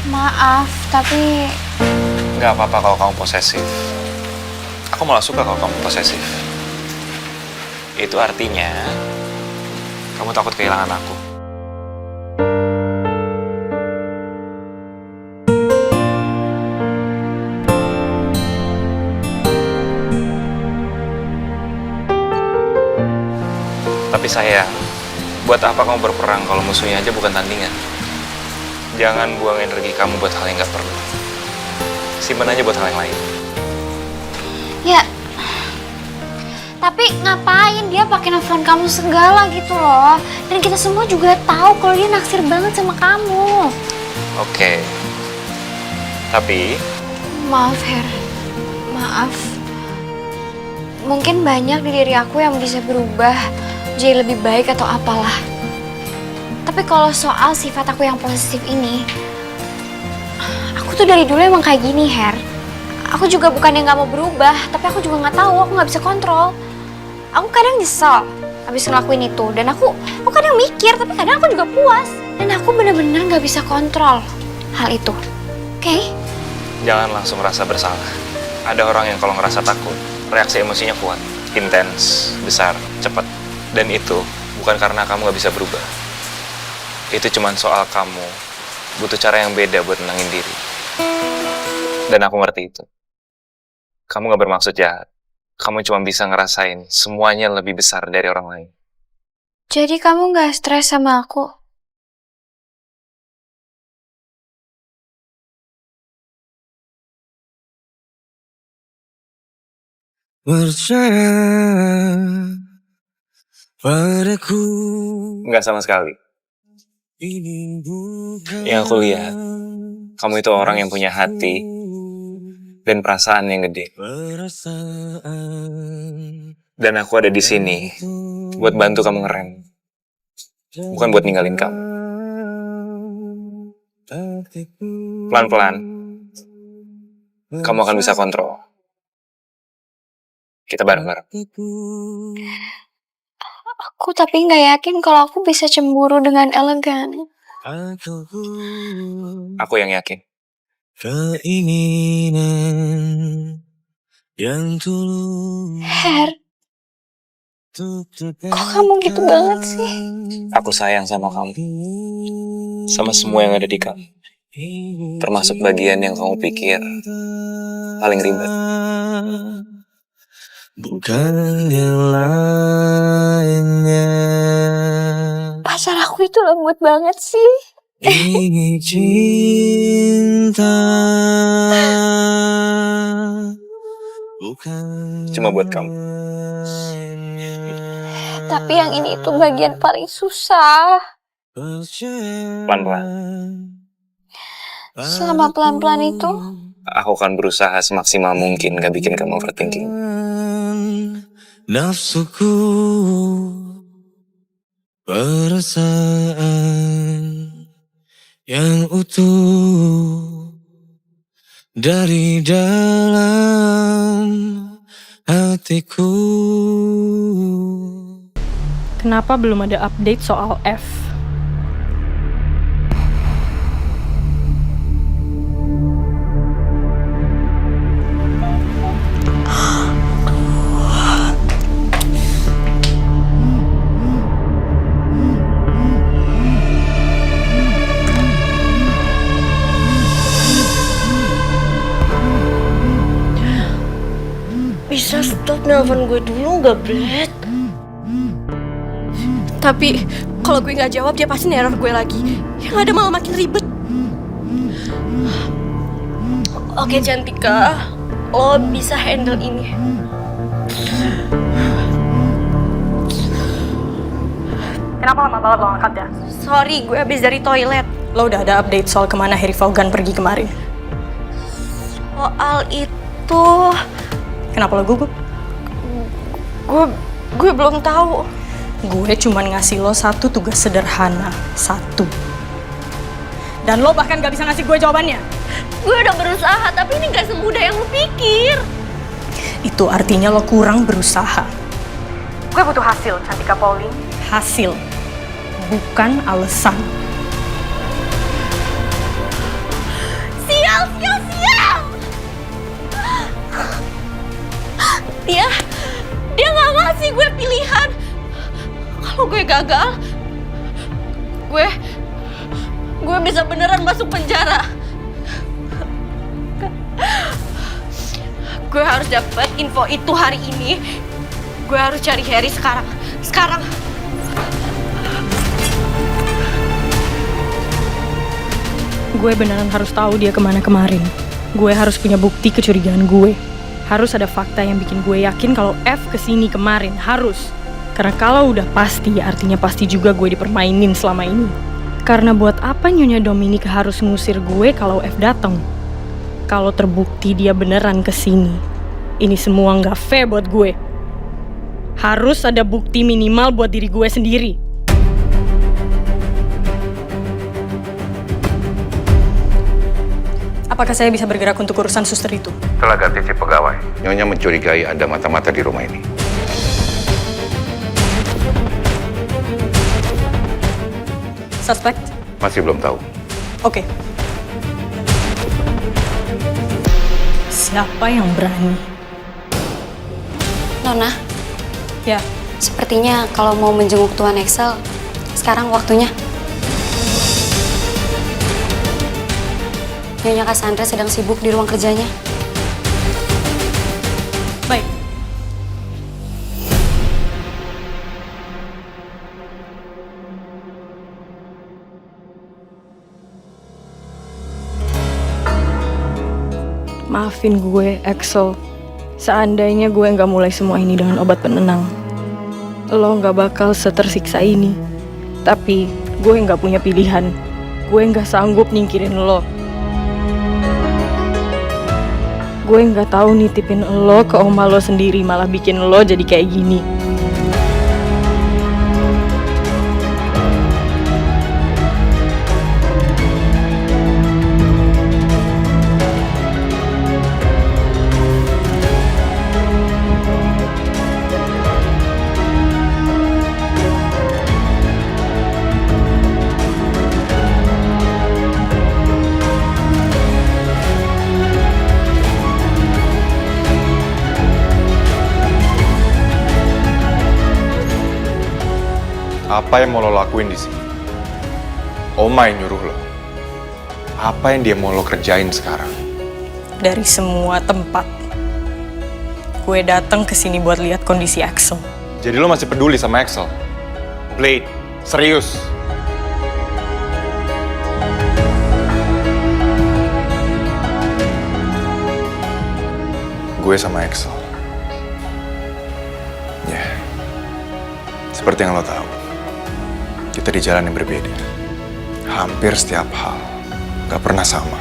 Maaf, tapi Nggak apa-apa kalau kamu posesif. Aku malah suka kalau kamu posesif. Itu artinya kamu takut kehilangan aku. Tapi sayang, buat apa kamu berperang kalau musuhnya aja bukan tandingan? Jangan buang energi kamu buat hal yang nggak perlu. Simpan aja buat hal yang lain. ya. Tapi ngapain dia pakai nelfon kamu segala gitu loh? Dan kita semua juga tahu kalau dia naksir banget sama kamu. Oke. Tapi Maaf, Her. Maaf. Mungkin banyak di diri aku yang bisa berubah jadi lebih baik atau apalah. Tapi kalau soal sifat aku yang posesif ini, aku tuh dari dulu emang kayak gini, Her. Aku juga bukan yang gak mau berubah, tapi aku juga gak tahu, aku gak bisa kontrol. Aku kadang nyesel habis ngelakuin itu, dan aku kadang mikir, tapi kadang aku juga puas. Dan aku bener-bener gak bisa kontrol hal itu. Oke? jangan langsung merasa bersalah. Ada orang yang kalau ngerasa takut, reaksi emosinya kuat, intens, besar, cepat. Dan itu bukan karena kamu gak bisa berubah. Itu cuma soal kamu butuh cara yang beda buat nenangin diri. Dan aku ngerti itu. Kamu gak bermaksud jahat. Kamu cuma bisa ngerasain semuanya lebih besar dari orang lain. Jadi kamu gak stres sama aku? Percaya padaku. Nggak sama sekali. Yang aku lihat, kamu itu orang yang punya hati dan perasaan yang gede. Dan aku ada di sini buat bantu kamu ngerem, bukan buat ninggalin kamu. Pelan-pelan, kamu akan bisa kontrol. Kita bareng-bareng. Aku tapi gak yakin kalau aku bisa cemburu dengan elegan. Aku yang yakin. Keinginan yang tulus. Her, kok kamu gitu banget sih? Aku sayang sama kamu. Sama semua yang ada di kamu. Termasuk bagian yang kamu pikir paling ribet. Bukan yang lainnya. Pacar aku itu lembut banget sih. Ini cinta. Bukan Cuma buat kamu. Tapi yang ini itu bagian paling susah. Pelan-pelan. Selama pelan-pelan itu, Aku akan berusaha semaksimal mungkin gak bikin kamu overthinking. Nafsuku, perasaan yang utuh dari dalam hatiku. Kenapa belum ada update soal F? Bisa stop nelfon gue dulu gak, Brad? Tapi kalau gue gak jawab dia pasti neror gue lagi. Yang ada malah makin ribet. Oke Cantika, lo bisa handle ini. Kenapa lama banget lo angkat ya? Sorry, gue habis dari toilet. Lo udah ada update soal kemana Harry Vaughan pergi kemarin? Soal itu, Kenapa lo gugup? gue belum tahu. Gue cuman ngasih lo satu tugas sederhana. Satu. Dan lo bahkan gak bisa ngasih gue jawabannya. Gue udah berusaha, tapi ini gak semudah yang lo pikir. Itu artinya lo kurang berusaha. Gue butuh hasil, Cantika Pauline. Hasil. Bukan alasan. gagal, gue bisa beneran masuk penjara. Gue harus dapat info itu hari ini. Gue harus cari Harry sekarang. Gue beneran harus tahu dia kemana kemarin. Gue harus punya bukti kecurigaan gue. Harus ada fakta yang bikin gue yakin kalau F kesini kemarin. Harus. Karena kalau udah pasti, artinya pasti juga gue dipermainin selama ini. Karena buat apa Nyonya Dominic harus ngusir gue kalau F datang? Kalau terbukti dia beneran kesini. Ini semua nggak fair buat gue. Harus ada bukti minimal buat diri gue sendiri. Apakah saya bisa bergerak untuk urusan suster itu? Telah ganti si pegawai. Nyonya mencurigai ada mata-mata di rumah ini. Suspek? Masih belum tahu. Oke. Siapa yang berani? Nona, Ya, sepertinya kalau mau menjenguk Tuan Excel, sekarang waktunya. Nyonya Cassandra sedang sibuk di ruang kerjanya. baik. Maafin gue, Axel. Seandainya gue nggak mulai semua ini dengan obat penenang, lo nggak bakal setersiksa ini. Tapi gue nggak punya pilihan. Gue nggak sanggup nyingkirin lo. Gue nggak tahu nitipin lo ke oma lo sendiri, malah bikin lo jadi kayak gini. Apa yang mau lo lakuin di sini? Oma yang nyuruh lo. Apa yang dia mau lo kerjain sekarang? Dari semua tempat, gue datang ke sini buat lihat kondisi Axel. Jadi lo masih peduli sama Axel? Blade, serius? Gue sama Axel. Ya, seperti yang lo tahu, kita di jalan yang berbeda. Hampir setiap hal gak pernah sama.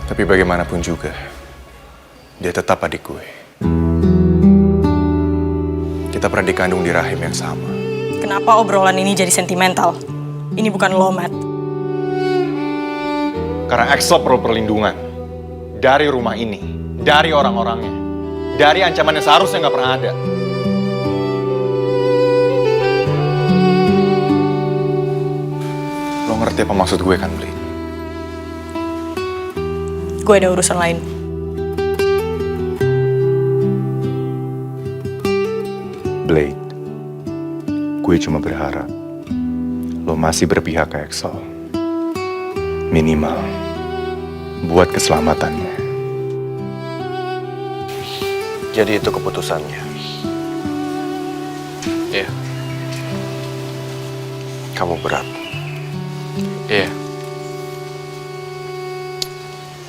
Tapi bagaimanapun juga, dia tetap adik gue. Kita pernah dikandung di rahim yang sama. Kenapa obrolan ini jadi sentimental? Ini bukan lo, Matt. Karena Axel perlu perlindungan. Dari rumah ini, dari orang-orangnya, dari ancaman yang seharusnya gak pernah ada. Lo ngerti apa maksud gue kan, Blade? Gue ada urusan lain. Blade, gue cuma berharap lo masih berpihak ke Axel. Minimal buat keselamatannya. Jadi itu keputusannya. Iya. Kamu berat. Iya.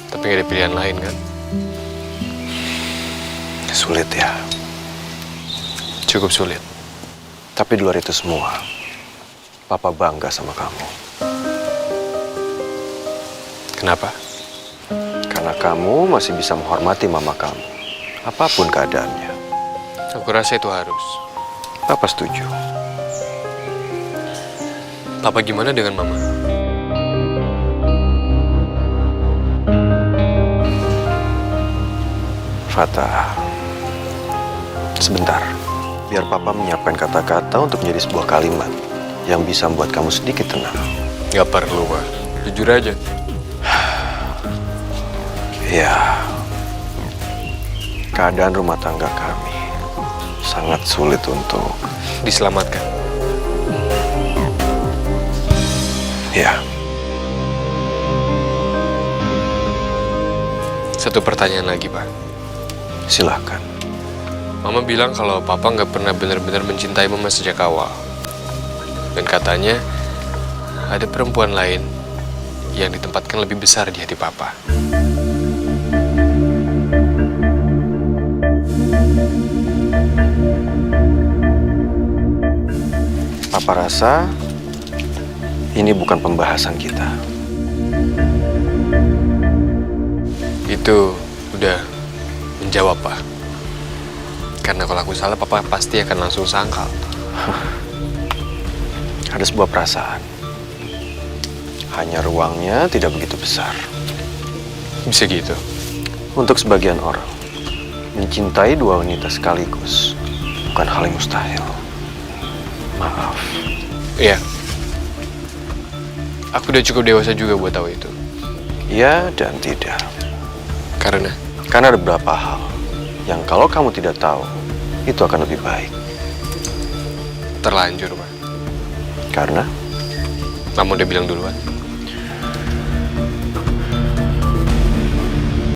Tapi nggak ada pilihan lain kan? Sulit ya. Cukup sulit. Tapi di luar itu semua, Papa bangga sama kamu. Kenapa? Karena kamu masih bisa menghormati mama kamu. Apapun keadaannya. Aku rasa itu harus. Papa setuju. Papa gimana dengan mama? Fata, sebentar. Biar Papa menyiapkan kata-kata untuk menjadi sebuah kalimat yang bisa membuat kamu sedikit tenang. Nggak perlu, Pak. Jujur aja. Ya, keadaan rumah tangga kami sangat sulit untuk Diselamatkan. Ya, Satu pertanyaan lagi, Pak. silakan. Mama bilang kalau Papa nggak pernah benar-benar mencintai Mama sejak awal. Dan katanya ada perempuan lain yang ditempatkan lebih besar di hati Papa. Papa rasa ini bukan pembahasan kita. Itu udah menjawab, Pak. Karena kalau aku salah, Papa pasti akan langsung sangkal. Ada sebuah perasaan. Hanya ruangnya tidak begitu besar. Bisa gitu. Untuk sebagian orang, mencintai dua wanita sekaligus bukan hal yang mustahil. Maaf. Iya. Aku udah cukup dewasa juga buat tahu itu. Ya dan tidak. Karena Karena ada beberapa hal yang kalau kamu tidak tahu, itu akan lebih baik. terlanjur, Pak. Karena Mama udah bilang duluan.